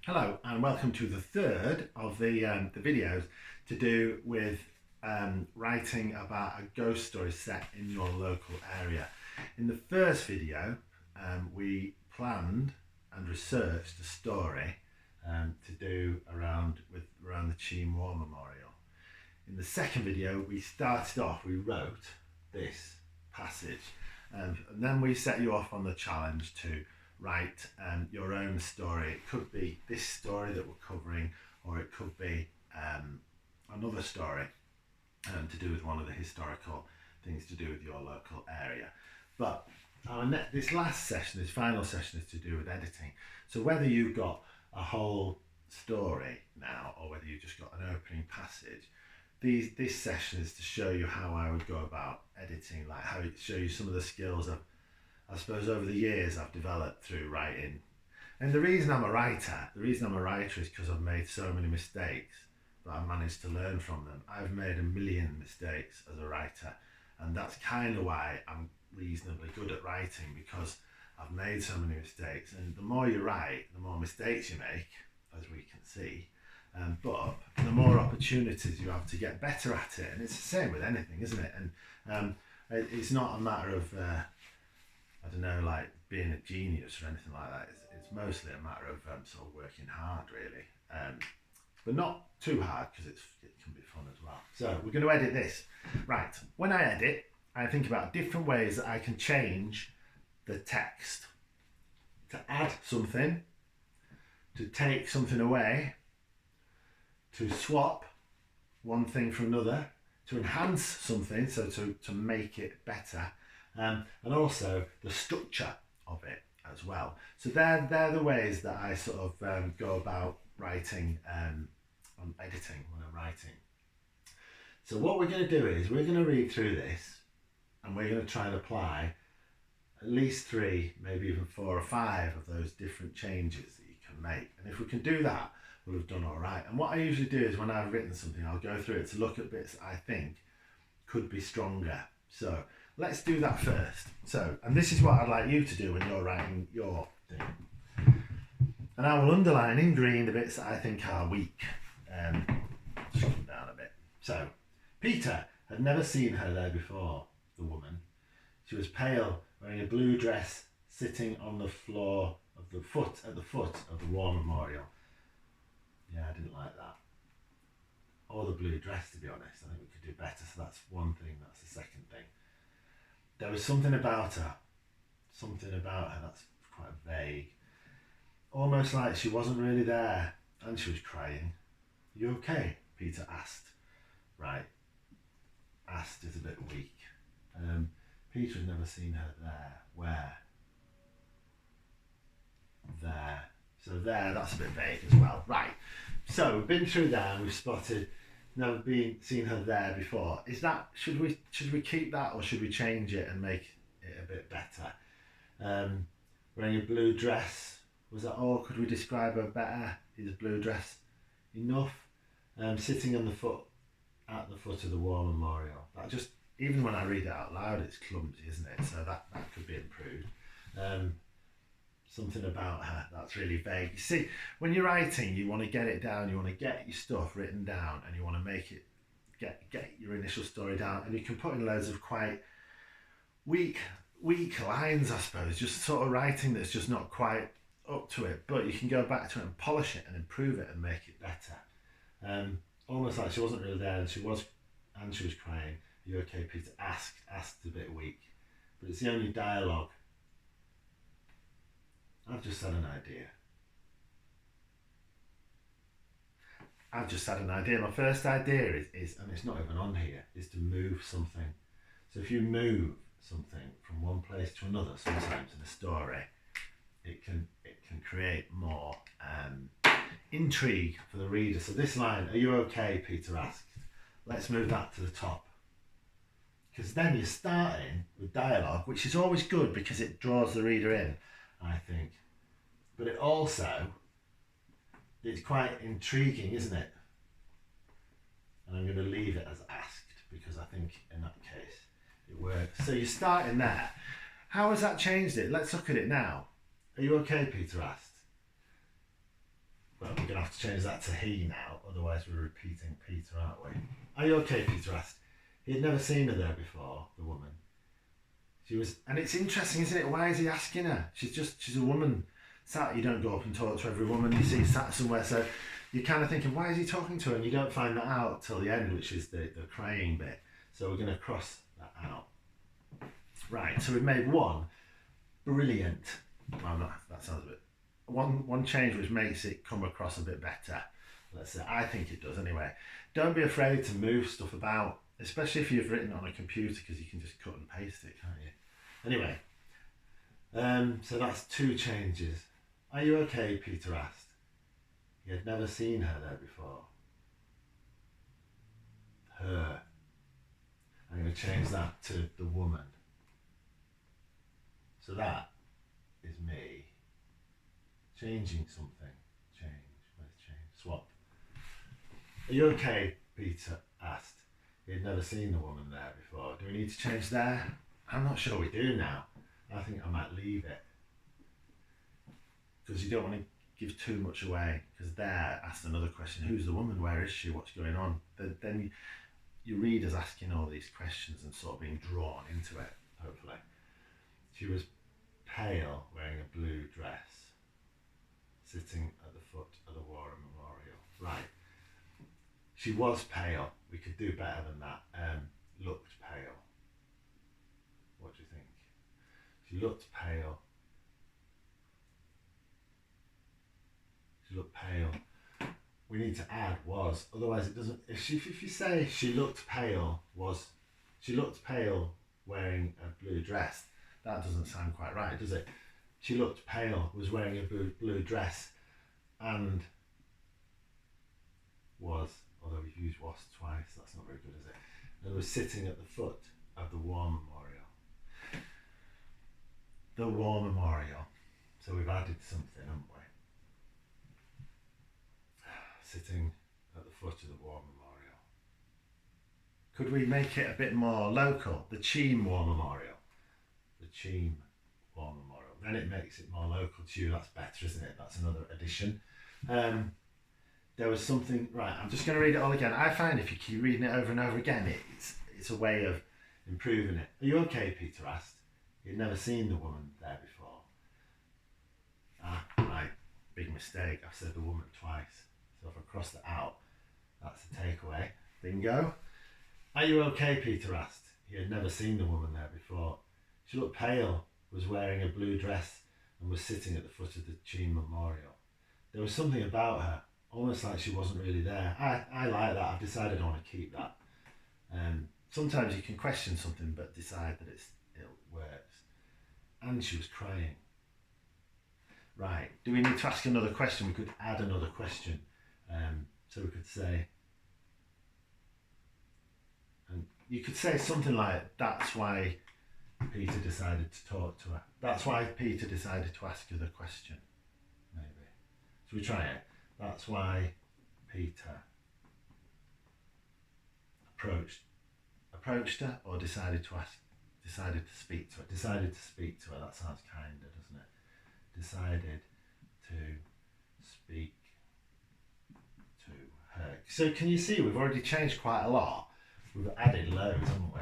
Hello and welcome to the third of the videos to do with writing about a ghost story set in your local area. In the first video we planned and researched a story to do around the Cheam War Memorial. In the second video we wrote this passage and then we set you off on the challenge to write your own story. It could be this story that we're covering, or it could be another story to do with one of the historical things to do with your local area. But this final session is to do with editing. So whether you've got a whole story now or whether you've just got an opening passage, this session is to show you how I would go about editing, like how it show you some of the skills I suppose over the years I've developed through writing. And the reason I'm a writer is because I've made so many mistakes, but I've managed to learn from them. I've made a million mistakes as a writer, and that's kind of why I'm reasonably good at writing, because I've made so many mistakes. And the more you write, the more mistakes you make, as we can see, but the more opportunities you have to get better at it. And it's the same with anything, isn't it? And it's not a matter of I don't know, like being a genius or anything like that. It's mostly a matter of sort of working hard, really, but not too hard, because it can be fun as well. So we're going to edit this. Right, when I edit, I think about different ways that I can change the text, to add something, to take something away, to swap one thing for another, to enhance something, so to make it better, and also the structure of it as well. So they're the ways that I sort of go about writing and editing when I'm writing. So what we're going to do is we're going to read through this and we're going to try and apply at least 3, maybe even 4 or 5 of those different changes that you can make. And if we can do that, we'll have done all right. And what I usually do is when I've written something, I'll go through it to look at bits that I think could be stronger. So let's do that first. So, and this is what I'd like you to do when you're writing your thing. And I will underline in green the bits that I think are weak. Just come down a bit. So, Peter had never seen her there before, the woman. She was pale, wearing a blue dress, sitting on the floor at the foot of the War Memorial. Yeah, I didn't like that. Or the blue dress, to be honest. I think we could do better. So that's one thing, that's the second thing. There was something about her that's quite vague. Almost like she wasn't really there, and she was crying. You okay? Peter asked. Right. Asked is a bit weak. Peter had never seen her there. Where? There. So there, that's a bit vague as well. Right. So we've been through there and we've spotted never seen her there before. Is that, should we keep that, or should we change it and make it a bit better? Wearing a blue dress, was that all? Could we describe her better? Is a blue dress enough? Sitting at the foot of the War Memorial. That just, even when I read it out loud, it's clumsy, isn't it? So that could be improved. Something about her, that's really vague. You see, when you're writing, you want to get it down, you want to get your stuff written down, and you want to make it, get your initial story down, and you can put in loads of quite weak lines, I suppose, just sort of writing that's just not quite up to it, but you can go back to it and polish it and improve it and make it better. Almost like she wasn't really there, and she was crying. Are you okay, Peter? Asked a bit weak, but it's the only dialogue. I've just had an idea. My first idea is, and it's not even on here, is to move something. So if you move something from one place to another, sometimes in a story, it can create more intrigue for the reader. So this line, are you okay, Peter asked. Let's move that to the top. Because then you're starting with dialogue, which is always good because it draws the reader in, I think. But it also, it's quite intriguing, isn't it? And I'm going to leave it as asked, because I think in that case it works. So you're starting there. How has that changed it? Let's look at it now. Are you okay, Peter asked. Well, we're going to have to change that to he now, otherwise we're repeating Peter, aren't we? Are you okay, Peter asked. He had never seen her there before, the woman. She was, and it's interesting, isn't it? Why is he asking her? She's a woman. You don't go up and talk to every woman you see sat somewhere, so you're kind of thinking, why is he talking to her? And you don't find that out till the end, which is the crying bit. So we're going to cross that out. Right, so we've made one brilliant, well, not, that sounds a bit, one change which makes it come across a bit better. Let's say, I think it does anyway. Don't be afraid to move stuff about, especially if you've written on a computer, because you can just cut and paste it, can't you? Anyway, so that's two changes. Are you okay, Peter asked. He had never seen her there before. Her. I'm going to change that to the woman. So that is me changing something. Where's change? Swap. Are you okay? Peter asked. He had never seen the woman there before. Do we need to change there? I'm not sure we do now. I think I might leave it. Because you don't want to give too much away. Because there asked another question. Who's the woman? Where is she? What's going on? Then your reader's asking all these questions and sort of being drawn into it, hopefully. She was pale, wearing a blue dress, sitting at the foot of the War Memorial. Right. She was pale. We could do better than that. Looked pale. What do you think? She looked pale. She looked pale. We need to add was, otherwise it doesn't. If you say she looked pale wearing a blue dress, that doesn't sound quite right, does it? She looked pale, was wearing a blue dress, and was, although we've used was twice, that's not very good, is it? And was sitting at the foot of the War Memorial. The War Memorial. So we've added something, haven't we? Sitting at the foot of the War Memorial. Could we make it a bit more local? The Cheam War Memorial. The Cheam War Memorial. Then it makes it more local to you. That's better, isn't it? That's another addition. There was something, right, I'm just going to read it all again. I find if you keep reading it over and over again, it's a way of improving it. Are you okay, Peter asked. He'd never seen the woman there before. Right, big mistake. I've said the woman twice. So if I cross that out, that's the takeaway. Bingo. Are you okay, Peter asked. He had never seen the woman there before. She looked pale, was wearing a blue dress, and was sitting at the foot of the Cheam Memorial. There was something about her, almost like she wasn't really there. I like that. I've decided I want to keep that. Sometimes you can question something but decide that it works. And she was crying. Right, do we need to ask another question? We could add another question. So we could say, and you could say something like, that's why Peter decided to talk to her. That's why Peter decided to ask her the question. Maybe. Should we try it? That's why Peter approached her, or decided to speak to her. Decided to speak to her, that sounds kinder, doesn't it? Decided to speak to her. So can you see we've already changed quite a lot. We've added loads, haven't we?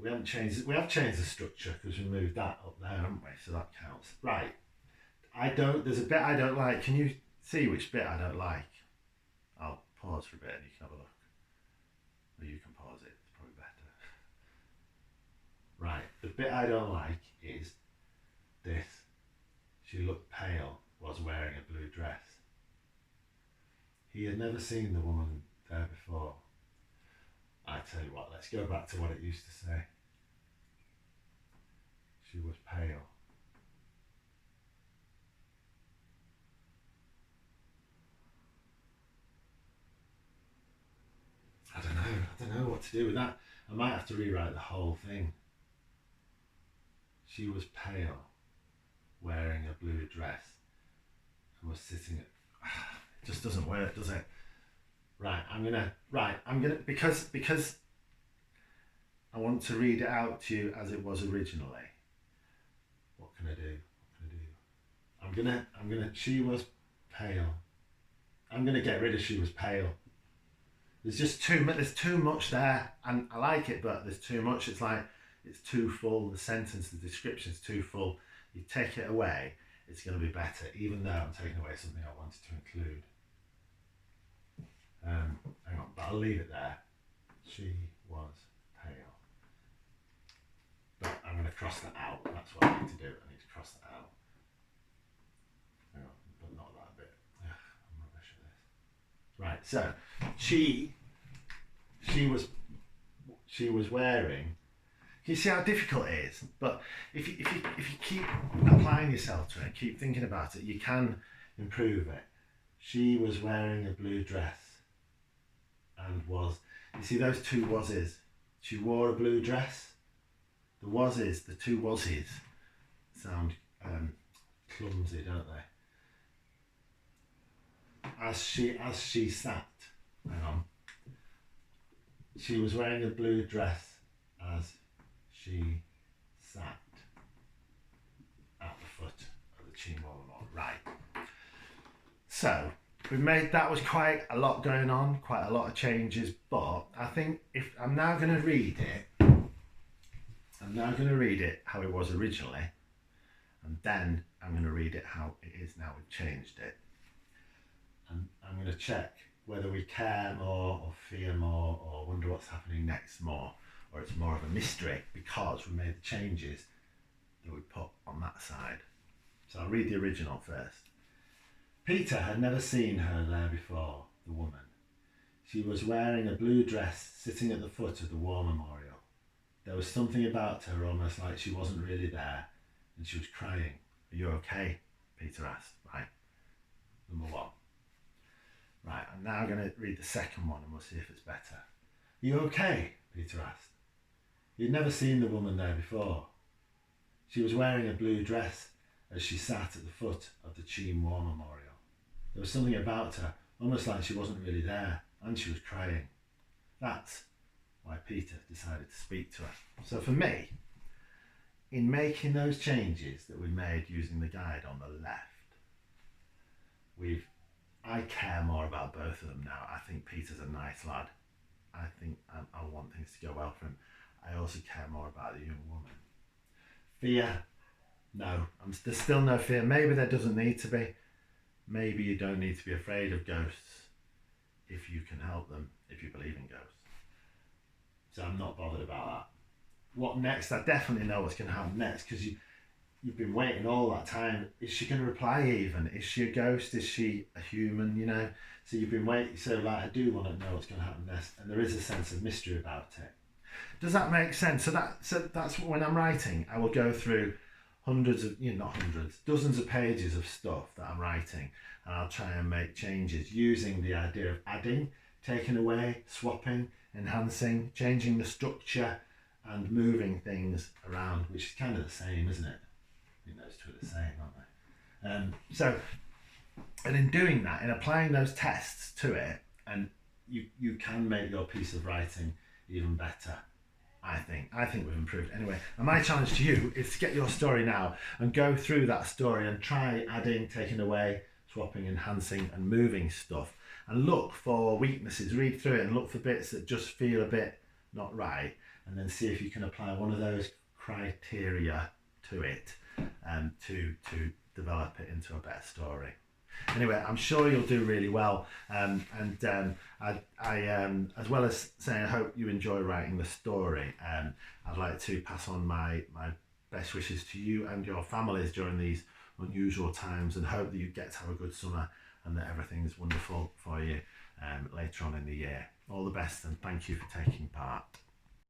We have changed the structure because we moved that up there, haven't we? So that counts. Right. There's a bit I don't like. Can you see which bit I don't like? I'll pause for a bit and you can have a look. Or you can pause it, it's probably better. Right, the bit I don't like is this. She looked pale, was wearing a blue dress. He had never seen the woman there before. I tell you what, let's go back to what it used to say. She was pale. I don't know what to do with that. I might have to rewrite the whole thing. She was pale, wearing a blue dress, and was sitting at... It just doesn't work, does it? I'm gonna, because I want to read it out to you as it was originally. What can I do? I'm gonna, she was pale. I'm going to get rid of she was pale. There's just too much. There's too much there, and I like it, but there's too much. It's like it's too full. The sentence, the description is too full. You take it away, it's going to be better, even though I'm taking away something I wanted to include. Hang on, but I'll leave it there. She was pale. But I'm going to cross that out. That's what I need to do. I need to cross that out. Hang on, but not that bit. Ugh, I'm rubbish at this. Right, so she was wearing. You see how difficult it is, but if you keep applying yourself to it, keep thinking about it, you can improve it. She was wearing a blue dress and was. You see those two wases. She wore a blue dress. The wases, the two wases, sound clumsy, don't they? As she sat. Hang on. She was wearing a blue dress as she sat at the foot of the Cheam Walla. Right. So that was quite a lot going on, quite a lot of changes, but I think if I'm now going to read it how it was originally, and then I'm going to read it how it is now. We've changed it. And I'm going to check whether we care more or fear more or wonder what's happening next more, or it's more of a mystery because we made the changes that we put on that side. So I'll read the original first. Peter had never seen her there before, the woman. She was wearing a blue dress sitting at the foot of the war memorial. There was something about her almost like she wasn't really there, and she was crying. Are you okay? Peter asked. Right, number one. Right, I'm now going to read the second one and we'll see if it's better. Are you okay? Peter asked. He'd never seen the woman there before. She was wearing a blue dress as she sat at the foot of the Cheam War Memorial. There was something about her, almost like she wasn't really there, and she was crying. That's why Peter decided to speak to her. So for me, in making those changes that we made using the guide on the left, I care more about both of them now. I think Peter's a nice lad. I think I want things to go well for him. I also care more about the young woman. Fear? No, there's still no fear. Maybe there doesn't need to be. Maybe you don't need to be afraid of ghosts if you can help them, if you believe in ghosts. So I'm not bothered about that. What next? I definitely know what's going to happen next, because you've been waiting all that time. Is she going to reply even? Is she a ghost? Is she a human, you know? So you've been waiting. So like, I do want to know what's going to happen next. And there is a sense of mystery about it. Does that make sense? So that's when I'm writing, I will go through dozens of pages of stuff that I'm writing, and I'll try and make changes using the idea of adding, taking away, swapping, enhancing, changing the structure, and moving things around, which is kind of the same, isn't it? I think those two are the same, aren't they? And in doing that, in applying those tests to it, and you can make your piece of writing even better. I think we've improved. Anyway, and my challenge to you is to get your story now and go through that story and try adding, taking away, swapping, enhancing, and moving stuff, and look for weaknesses. Read through it and look for bits that just feel a bit not right, and then see if you can apply one of those criteria to it, to develop it into a better story. Anyway, I'm sure you'll do really well, and I as well as saying I hope you enjoy writing the story, I'd like to pass on my best wishes to you and your families during these unusual times, and hope that you get to have a good summer and that everything's wonderful for you later on in the year. All the best, and thank you for taking part.